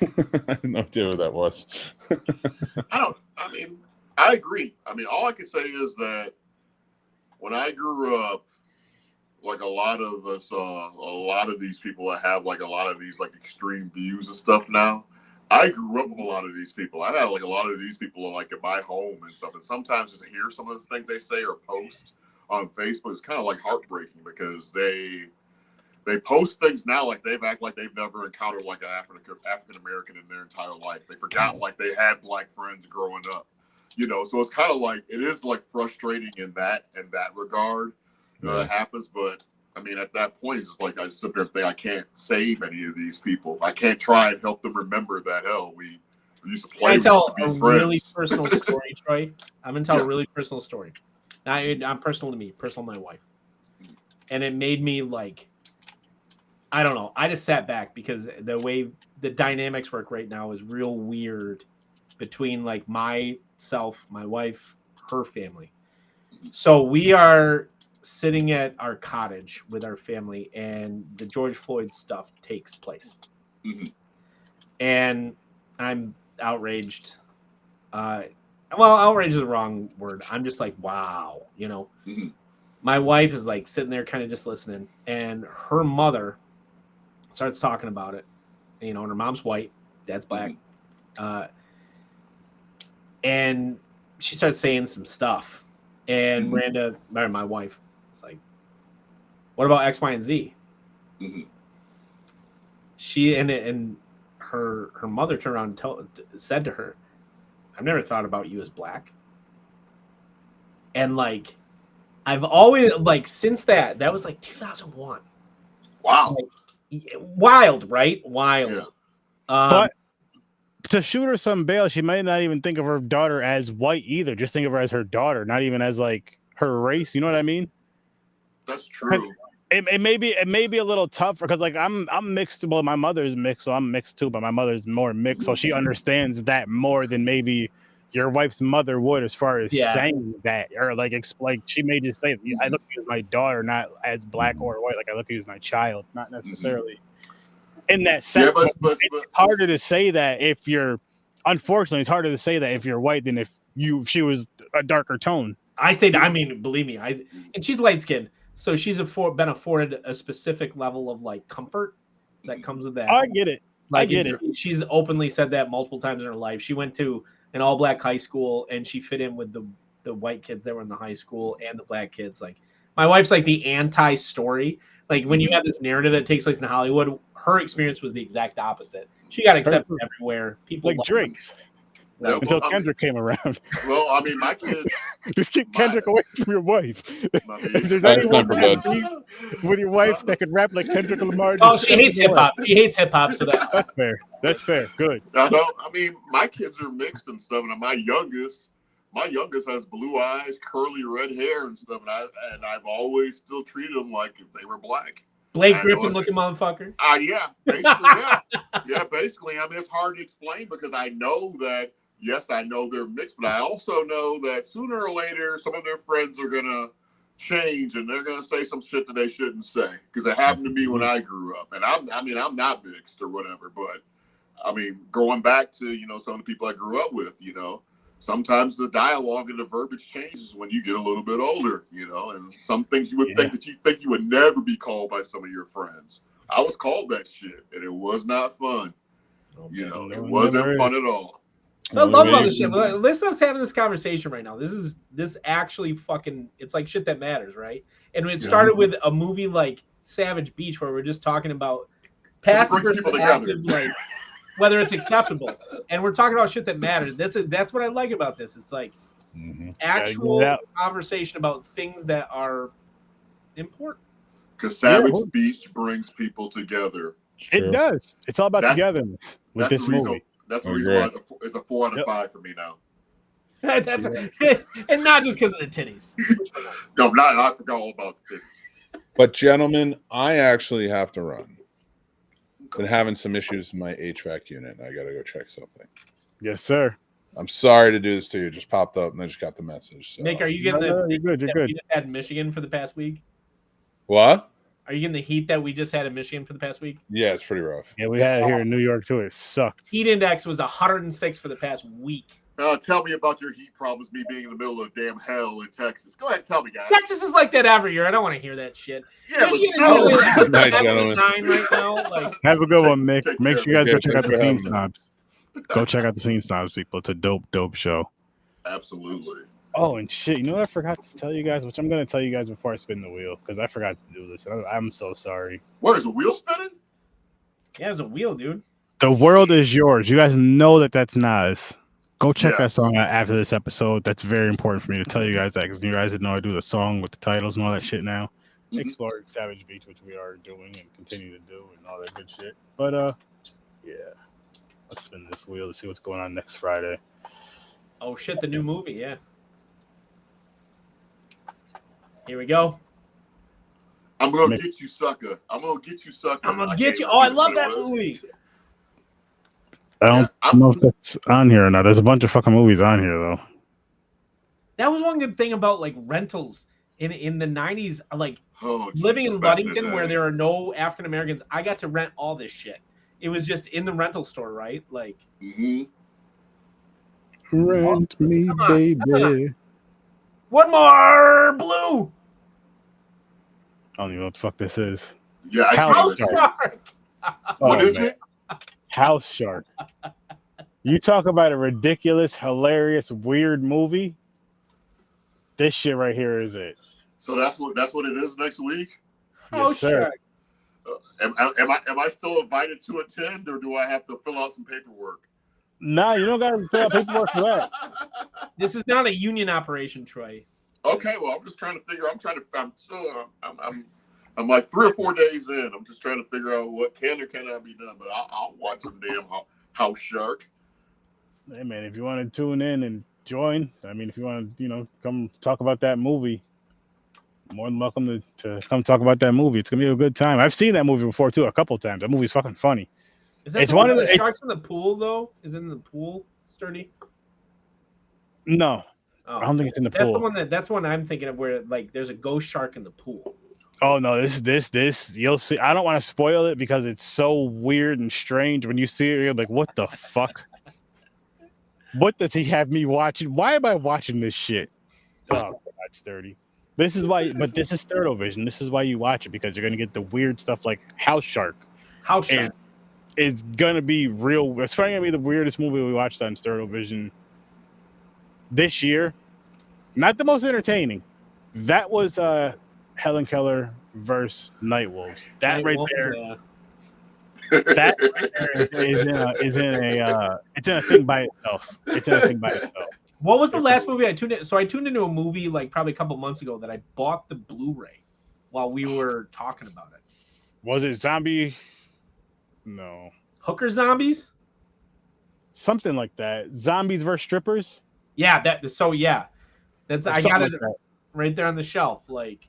I have no idea what that was. I agree. All I can say is that when I grew up, like a lot of these people that have like a lot of these like extreme views and stuff now, I grew up with a lot of these people. I've had like a lot of these people like in my home and stuff. And sometimes just hear some of the things they say or post on Facebook is kind of like heartbreaking because they post things now like they've never encountered like an African American in their entire life. They forgot like they had black friends growing up, So it's kind of like it is like frustrating in that regard. That happens, but at that point, it's just like I sit there and think I can't save any of these people. I can't try and help them remember that we used to play. Can I tell a really personal story, Troy? I'm gonna tell a really personal story. Not personal to me, personal to my wife, and it made me like, I don't know. I just sat back because the way the dynamics work right now is real weird between like myself, my wife, her family. So we are sitting at our cottage with our family, and the George Floyd stuff takes place. Mm-hmm. And I'm outraged. Outraged is the wrong word. I'm just like, wow, Mm-hmm. My wife is like sitting there kind of just listening, and her mother starts talking about it. you know, and her mom's white, dad's black. And she started saying some stuff. And Miranda, my wife, was like, what about X, Y, and Z? She and her mother turned around and said to her, I've never thought about you as black. And like, I've always, like, since that was like 2001. Wow. Like, wild, right? Wild. Yeah. But to shoot her some bail, she might not even think of her daughter as white either. Just think of her as her daughter, not even as like her race. You know what I mean? That's true. It may be a little tough because like I'm mixed. Well, my mother's mixed, so I'm mixed too. But my mother's more mixed, so she understands that more than maybe your wife's mother would, as far as saying that, or like she may just say, I look at you as my daughter, not as black or white. Like I look at you as my child, not necessarily in that sense. Yeah, but it's harder to say that if you're. Unfortunately, it's harder to say that if you're white than if she was a darker tone. I mean, believe me, and she's light skinned, so she's been afforded a specific level of like comfort that comes with that. I get it. Like, I get it. She's openly said that multiple times in her life. She went to an all black high school and she fit in with the white kids that were in the high school and the black kids. Like, my wife's like the anti-story. Like, when you have this narrative that takes place in Hollywood, her experience was the exact opposite. She got accepted everywhere. People like drinks. Until Kendrick came around. Well, I mean, my kids just keep Kendrick away from your wife. If there's anyone with your wife that could rap like Kendrick Lamar, she hates hip hop. She hates hip hop, so that's fair. That's fair. Good. I mean, my kids are mixed and stuff, and my youngest has blue eyes, curly red hair and stuff, and I've always still treated them like if they were black. Blake Griffin looking motherfucker. Yeah, basically, yeah, basically. I mean, it's hard to explain because I know that. Yes, I know they're mixed, but I also know that sooner or later, some of their friends are gonna change and they're gonna say some shit that they shouldn't say. Because it happened to me when I grew up, and I'm not mixed or whatever. But I mean, going back to some of the people I grew up with, sometimes the dialogue and the verbiage changes when you get a little bit older, and some things you would think that you think you would never be called by some of your friends. I was called that shit, and it was not fun. It wasn't fun at all. So I love all this shit. Listen to us having this conversation right now. This actually fucking, it's like shit that matters, right? And it started with a movie like Savage Beach, where we're just talking about passive versus active, like whether it's acceptable, and we're talking about shit that matters. That's what I like about this. It's like actual conversation about things that are important. Because Savage Beach brings people together. It does. It's all about togetherness with this movie. That's the reason why it's a 4 out of 5 for me now. And not just because of the titties. No, I forgot all about the titties. But gentlemen, I actually have to run. Been having some issues in my HVAC unit, and I got to go check something. Yes, sir. I'm sorry to do this to you. It just popped up, and I just got the message. So. Nick, are you getting you're good. We just had in Michigan for the past week? What? Are you getting the heat that we just had in Michigan for the past week? Yeah, it's pretty rough. Yeah, we had it here in New York, too. It sucked. Heat index was 106 for the past week. Tell me about your heat problems, me being in the middle of damn hell in Texas. Go ahead, tell me, guys. Texas is like that every year. I don't want to hear that shit. Yeah, but still. Right now, like, have a good one, Mick. Make sure you guys go check out the Scene Snobs. Go check out the Scene Snobs, people. It's a dope show. Absolutely. Oh, and shit, you know what I forgot to tell you guys, which I'm going to tell you guys before I spin the wheel, because I forgot to do this. I'm so sorry. What, is the wheel spinning? Yeah, it's a wheel, dude. The World Is Yours. You guys know that's Nas. Go check that song out after this episode. That's very important for me to tell you guys that, because you guys didn't know I do the song with the titles and all that shit now. Explore Savage Beach, which we are doing and continue to do, and all that good shit. But, yeah. Let's spin this wheel to see what's going on next Friday. Oh, shit, the new movie, yeah. Here we go. I'm gonna get you, sucker. I'm gonna get you, sucker. I'm gonna get you. Oh, I love that movie. I don't know if that's on here or not. There's a bunch of fucking movies on here, though. That was one good thing about like rentals in the 90s. Like living in Ludington, where there are no African Americans, I got to rent all this shit. It was just in the rental store, right? Like, rent me, baby. One more blue. I don't even know what the fuck this is. Yeah, sorry. What is it? House Shark. You talk about a ridiculous, hilarious, weird movie. This shit right here is it. So that's what it is next week. Yes, sir. Am I still invited to attend, or do I have to fill out some paperwork? Nah, you don't got to fill out paperwork for that. This is not a union operation, Troy. Okay, well, I'm just trying to figure. I'm like 3 or 4 days in. I'm just trying to figure out what can or cannot be done. But I'll watch some damn House Shark. Hey man, if you want to tune in and join, I mean, if you want to, come talk about that movie, more than welcome to come talk about that movie. It's gonna be a good time. I've seen that movie before too, a couple times. That movie's fucking funny. Is that one of the sharks in the pool though? Is it in the pool, Sturdy? No, I don't think it's in the pool. That's one I'm thinking of, where like there's a ghost shark in the pool. Oh no, this you'll see. I don't want to spoil it because it's so weird and strange. When you see it, you're like, what the fuck? What does he have me watching? Why am I watching this shit? Oh God, Sturdy. This is why, but this is Sturdovision. This is why you watch it, because you're gonna get the weird stuff like House Shark. House Shark is gonna be real. It's probably gonna be the weirdest movie we watched on Sturdovision this year. Not the most entertaining. That was Helen Keller versus Nightwolves. That right there. Yeah. That right there is in a thing by itself. It's in a thing by itself. What was the last movie I tuned in? So I tuned into a movie like probably a couple months ago that I bought the Blu-ray while we were talking about it. Was it Zombie? No. Hooker Zombies? Something like that. Zombies versus strippers? Yeah, that's I got it right there on the shelf. Like,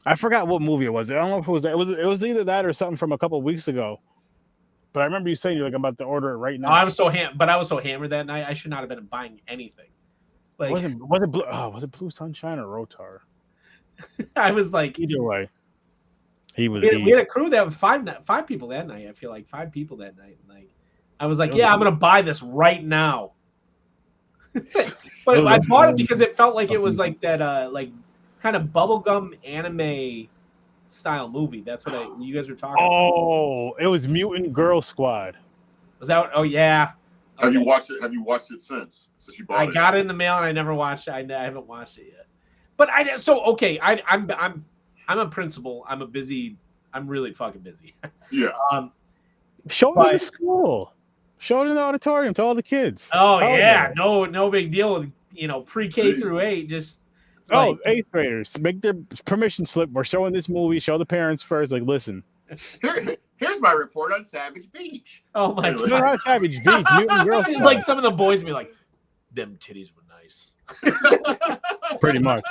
I forgot what movie it was. I don't know if it was that. It was either that or something from a couple of weeks ago. But I remember you saying you're like, I'm about to order it right now. I was so hammered that night. I should not have been buying anything. Like, was it Blue Sunshine or Rotar? I was like, either way. We had a crew that was five people that night. I feel like 5 people that night. Like, I was like, I'm gonna buy this right now. But I bought it because it felt like it was like that, like kind of bubblegum anime style movie. That's what you guys were talking about. Oh, it was Mutant Girl Squad. Was that? Oh yeah. Okay. Have you watched it? Have you watched it since you bought it? I got it in the mail and I never watched it. I haven't watched it yet. But I'm a principal. I'm really fucking busy. Yeah. Show it in the school. Show it in the auditorium to all the kids. Oh yeah, no big deal. Pre-K through 8, just. Oh, 8th graders, make their permission slip. We're showing this movie. Show the parents first. Like, listen. Here's my report on Savage Beach. Oh my God. We're on Savage Beach. Like some of the boys be like, them titties were nice. Pretty much.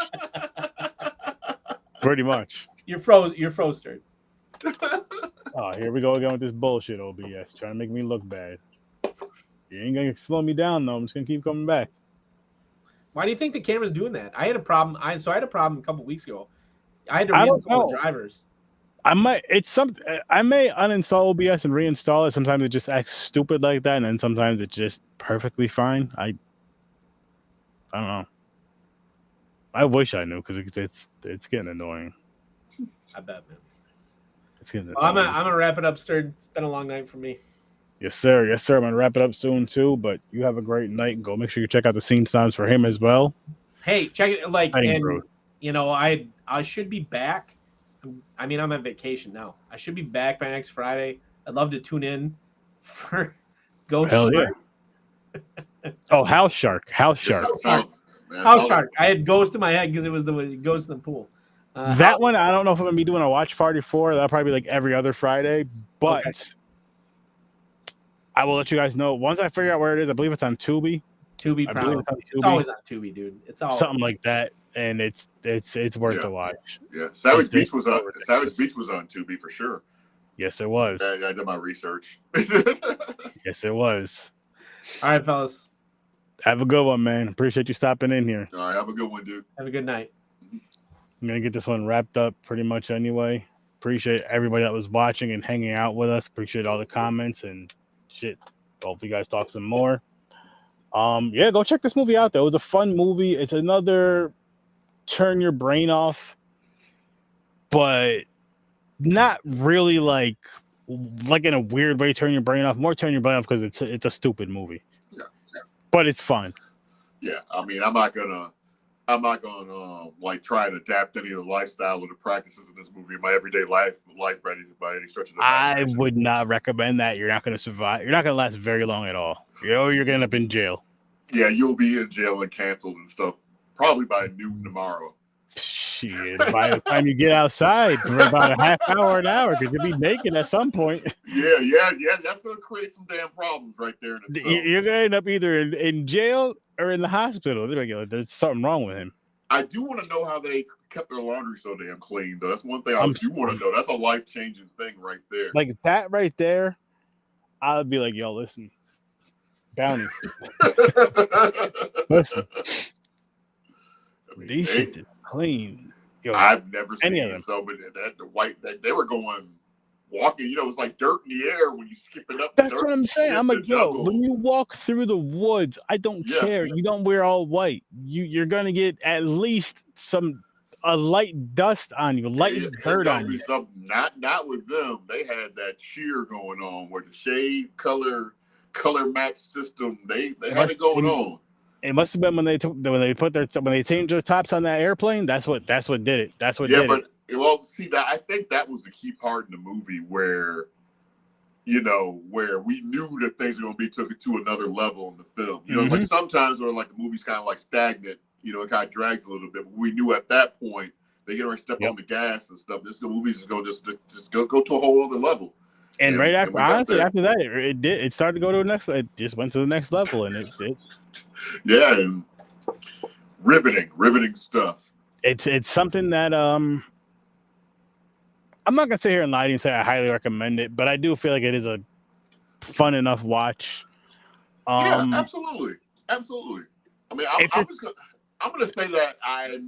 Pretty much. You're froze, Sturd. Oh, here we go again with this bullshit, OBS. Trying to make me look bad. You ain't gonna slow me down though. I'm just gonna keep coming back. Why do you think the camera's doing that? I had a problem. I had a problem a couple weeks ago. I had to reinstall the drivers. I may uninstall OBS and reinstall it. Sometimes it just acts stupid like that, and then sometimes it's just perfectly fine. I don't know. I wish I knew, because it's getting annoying. I bet, man. It's getting annoying. I'm gonna wrap it up, Sturd. It's been a long night for me. Yes, sir. Yes, sir. I'm going to wrap it up soon, too. But you have a great night. And go make sure you check out the scene sounds for him as well. Hey, check it. Like, and, I should be back. I mean, I'm on vacation now. I should be back by next Friday. I'd love to tune in for Ghost Shark. Yeah. Oh, House Shark. House Shark. House Shark. I had Ghost in my head because it was the Ghost in the pool. That one, I don't know if I'm going to be doing a watch party for. That'll probably be like every other Friday. But... Okay. I will let you guys know once I figure out where it is. I believe it's on Tubi. Tubi, probably. It's always on Tubi, dude. It's all something like that, and it's worth the watch. Yeah, Savage Beach was on Tubi for sure. Yes, it was. I did my research. Yes, it was. All right, fellas. Have a good one, man. Appreciate you stopping in here. All right, have a good one, dude. Have a good night. I'm gonna get this one wrapped up pretty much anyway. Appreciate everybody that was watching and hanging out with us. Appreciate all the comments and shit. Hopefully you guys talk some more. Yeah, go check this movie out though. It was a fun movie. It's another turn your brain off, but not really like like in a weird way, turn your brain off. More turn your brain off because it's a stupid movie. Yeah. But it's fun. Yeah, I mean, I'm not gonna like try and adapt any of the lifestyle or the practices in this movie in my everyday life by any stretch of the imagination. I would not recommend that. You're not going to survive. You're not going to last very long at all. You're going to end up in jail. Yeah, you'll be in jail and canceled and stuff probably by noon tomorrow. Shit, by the time you get outside for about a half hour, an hour, because you'll be naked at some point. Yeah. That's going to create some damn problems right there in itself. You're going to end up either in jail or in the hospital. There's something wrong with him. I do want to know how they kept their laundry so damn clean, though. That's one thing I do want to know. That's a life-changing thing right there. Like that right there, I would be like, yo, listen. Bounty. Listen. These shit is clean. Yo, I've never any seen somebody that they were going walking, it's like dirt in the air when you skipping up. That's what I'm saying. I'm like, yo, when you walk through the woods, I don't care. You don't wear all white. You're gonna get at least a light dust on you, light dirt on you. Not with them. They had that sheer going on where the shade color match system. They had it going on. It must have been when they changed their tops on that airplane. That's what did it. That's what did it. Well, see that I think that was the key part in the movie where we knew that things were going to be took it to another level in the film. Like sometimes where like the movie's kind of like stagnant, it kind of drags a little bit. But we knew at that point they get ready to step on the gas and stuff. The movie's just going to just go to a whole other level. And right after, honestly, after that, it started to go to the next. It just went to the next level, and it yeah, and riveting stuff. It's something that I'm not gonna sit here and lie to you and say I highly recommend it, but I do feel like it is a fun enough watch. Yeah, absolutely. I mean, I'm gonna say that I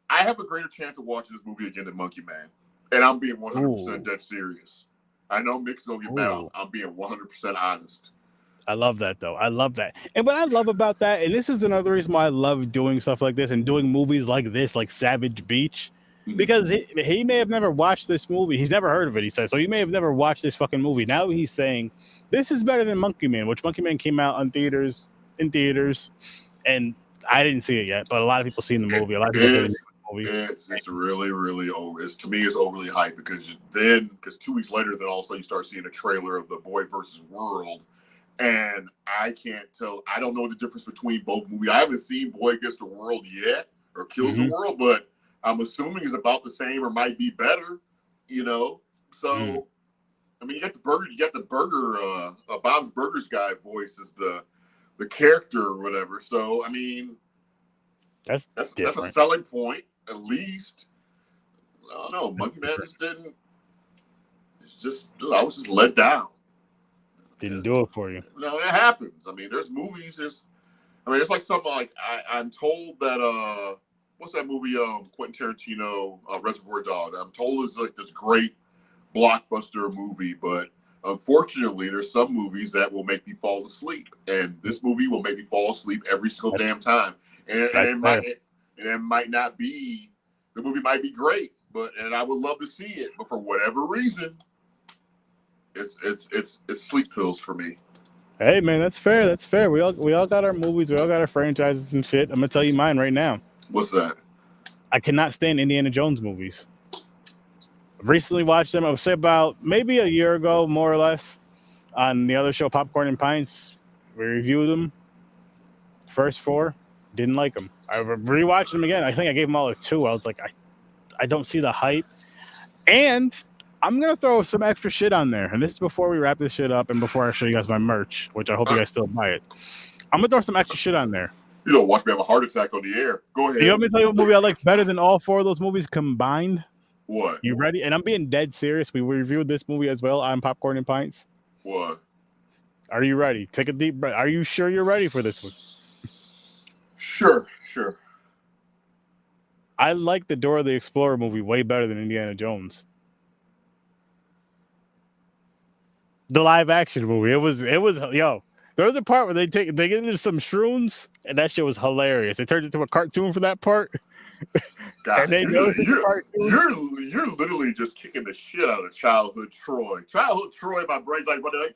have a greater chance of watching this movie again than Monkey Man, and I'm being 100% dead serious. I know Mick's gonna get mad. I'm being 100% honest. I love that though. I love that, and what I love about that, and this is another reason why I love doing stuff like this and doing movies like this, like Savage Beach. Because he may have never watched this movie. He's never heard of it, he says. So he may have never watched this fucking movie. Now he's saying, this is better than Monkey Man, which Monkey Man came out in theaters. And I didn't see it yet, but a lot of people seen the movie. A lot of people didn't see the movie. It's really, really over. To me, it's overly hyped because 2 weeks later, then all of a sudden you start seeing a trailer of the Boy versus World. And I can't tell. I don't know the difference between both movies. I haven't seen Boy Against the World yet or Kills the World, but I'm assuming it's about the same or might be better, So, I mean, you got the burger, Bob's Burgers guy voice is the character or whatever. So, I mean, that's a selling point at least. I don't know. Monkey Man just didn't. I was just let down. Didn't do it for you. No, it happens. I mean, there's movies. It's like something like I'm told that what's that movie? Quentin Tarantino, Reservoir Dogs. I'm told it's like this great blockbuster movie, but unfortunately, there's some movies that will make me fall asleep, and this movie will make me fall asleep every single damn time. And it might not be. The movie might be great, and I would love to see it, but for whatever reason, it's sleep pills for me. Hey man, that's fair. That's fair. We all got our movies. We all got our franchises and shit. I'm gonna tell you mine right now. What's that? I cannot stand Indiana Jones movies. I've recently watched them. I would say about maybe a year ago, more or less, on the other show, Popcorn and Pints. We reviewed them. First 4, didn't like them. I rewatched them again. I think I gave them all a 2. I was like, I don't see the hype. And I'm going to throw some extra shit on there. And this is before we wrap this shit up and before I show you guys my merch, which I hope you guys still buy it. I'm going to throw some extra shit on there. You don't watch me have a heart attack on the air. Go ahead. You want me to tell you what movie I like better than all 4 of those movies combined? What? You ready? And I'm being dead serious. We reviewed this movie as well on Popcorn and Pints. What? Are you ready? Take a deep breath. Are you sure you're ready for this one? Sure. I like the Dora the Explorer movie way better than Indiana Jones. The live action movie. It was yo. There was a part where they get into some shrooms, and that shit was hilarious. They turned it into a cartoon for that part. God, you're literally just kicking the shit out of childhood Troy. Childhood Troy, my brain's like running like.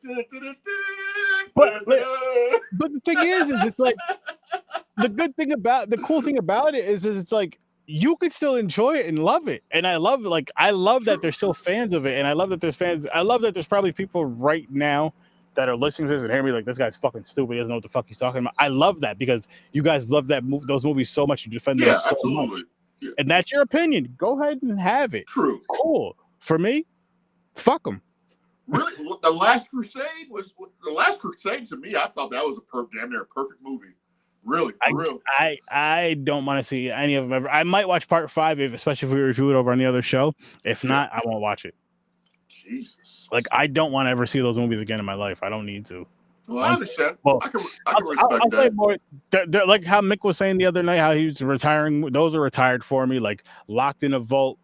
But the thing is it's like the cool thing about it is it's like you could still enjoy it and love it, and I love that there's still fans of it, and I love that there's fans. I love that there's probably people right now that are listening to this and hearing me like, this guy's fucking stupid. He doesn't know what the fuck he's talking about. I love that because you guys love those movies so much. You defend them so much. Yeah. And that's your opinion. Go ahead and have it. True. Cool. For me, fuck them. Really? The Last Crusade to me, I thought that was damn near a perfect movie. Really, for real. I don't want to see any of them ever. I might watch part 5, especially if we review it over on the other show. If not, I won't watch it. Jesus. Like, I don't want to ever see those movies again in my life. I don't need to. Well, I understand. Well, I can respect that. More, they're like how Mick was saying the other night, how he was retiring. Those are retired for me. Like, locked in a vault.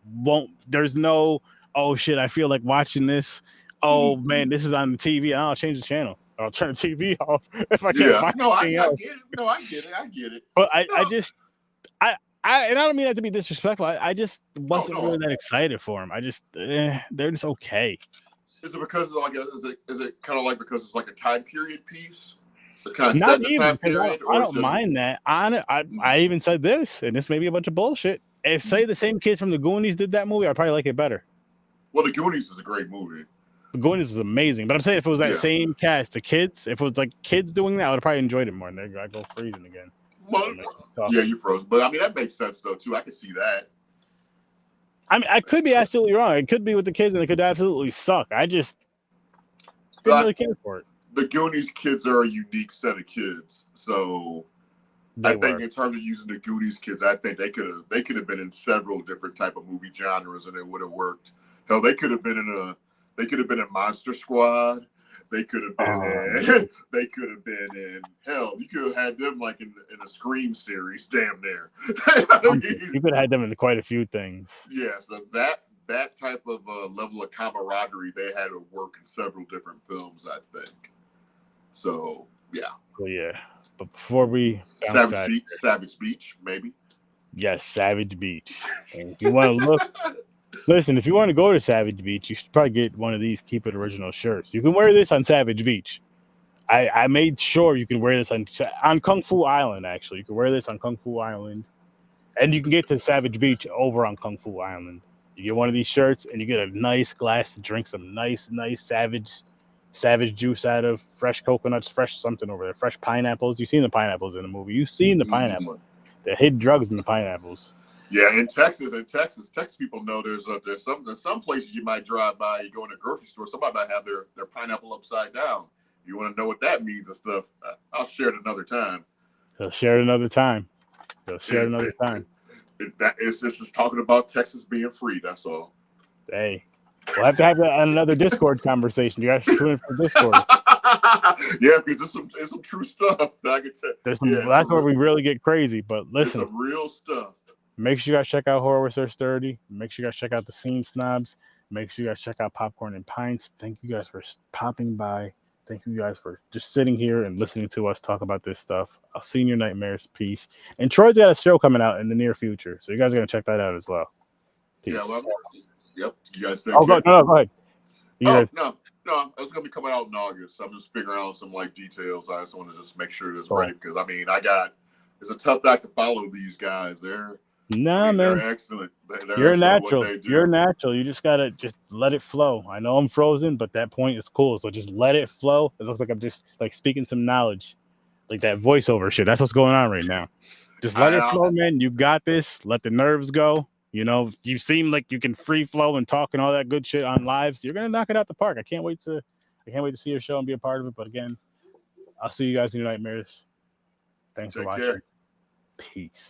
There's no, oh shit, I feel like watching this. Oh man, this is on the TV. I'll change the channel. I'll turn the TV off if I can't find anything else. Get it. No, I get it. But I and I don't mean that to be disrespectful. I just wasn't really that excited for them. I just they're just okay. Is it because is it kind of like because it's like a time period piece? It's kind of set in a time period. I don't mind that. I even said this, and this may be a bunch of bullshit. If say the same kids from the Goonies did that movie, I'd probably like it better. Well, the Goonies is a great movie. The Goonies is amazing, but I'm saying if it was that same cast, the kids, if it was like kids doing that, I would have probably enjoyed it more. And there I go freezing again. Well, yeah, you froze, but I mean that makes sense though too. I can see that. I mean, I could be absolutely wrong. It could be with the kids, and it could absolutely suck. I just didn't really care for it. The Goonies kids are a unique set of kids, so I think in terms of using the Goonies kids, I think they could have been in several different type of movie genres, and it would have worked. Hell, they could have been in Monster Squad. They could have been in hell. You could have had them like in a Scream series, damn near. You could have had them in quite a few things. Yeah, so that type of level of camaraderie they had to work in several different films, I think. So yeah. Well, yeah. But before we Savage Beach, maybe. Yes, Savage Beach. And if you want to look. Listen, if you want to go to Savage Beach, you should probably get one of these Keep It Original shirts. You can wear this on Savage Beach. I made sure you can wear this on Kung Fu Island, actually. You can wear this on Kung Fu Island. And you can get to Savage Beach over on Kung Fu Island. You get one of these shirts, and you get a nice glass to drink some nice Savage juice out of, fresh coconuts, fresh something over there, fresh pineapples. You've seen the pineapples in the movie. You've seen the pineapples. They hid drugs in the pineapples. Yeah, in Texas people know there's some places you might drive by. You go in a grocery store, somebody might have their pineapple upside down. You want to know what that means and stuff? I'll share it another time. They'll share it another time. It's just talking about Texas being free. That's all. Hey, we'll have to have another Discord conversation. You guys should tune in for Discord. Yeah, because it's some true stuff that I can tell. That's where we really get crazy. But listen, some real stuff. Make sure you guys check out Horror with Sir Sturdy. Make sure you guys check out the Scene Snobs. Make sure you guys check out Popcorn and Pints. Thank you guys for popping by. Thank you guys for just sitting here and listening to us talk about this stuff. I'll see you in your nightmares. Peace. And Troy's got a show coming out in the near future, so you guys are going to check that out as well. Peace. Yeah, yep. You guys think? Go ahead. No. It's going to be coming out in August. I'm just figuring out some details. I just want to just make sure it's ready because it's a tough act to follow these guys. Man. They're excellent. You're natural. You're natural. You just gotta let it flow. I know I'm frozen, but that point is cool. So just let it flow. It looks like I'm just speaking some knowledge, like that voiceover shit. That's what's going on right now. Just let it flow, man. You got this. Let the nerves go. You seem like you can free flow and talk and all that good shit on lives. You're gonna knock it out the park. I can't wait to see your show and be a part of it. But again, I'll see you guys in your nightmares. Thanks for watching. Peace.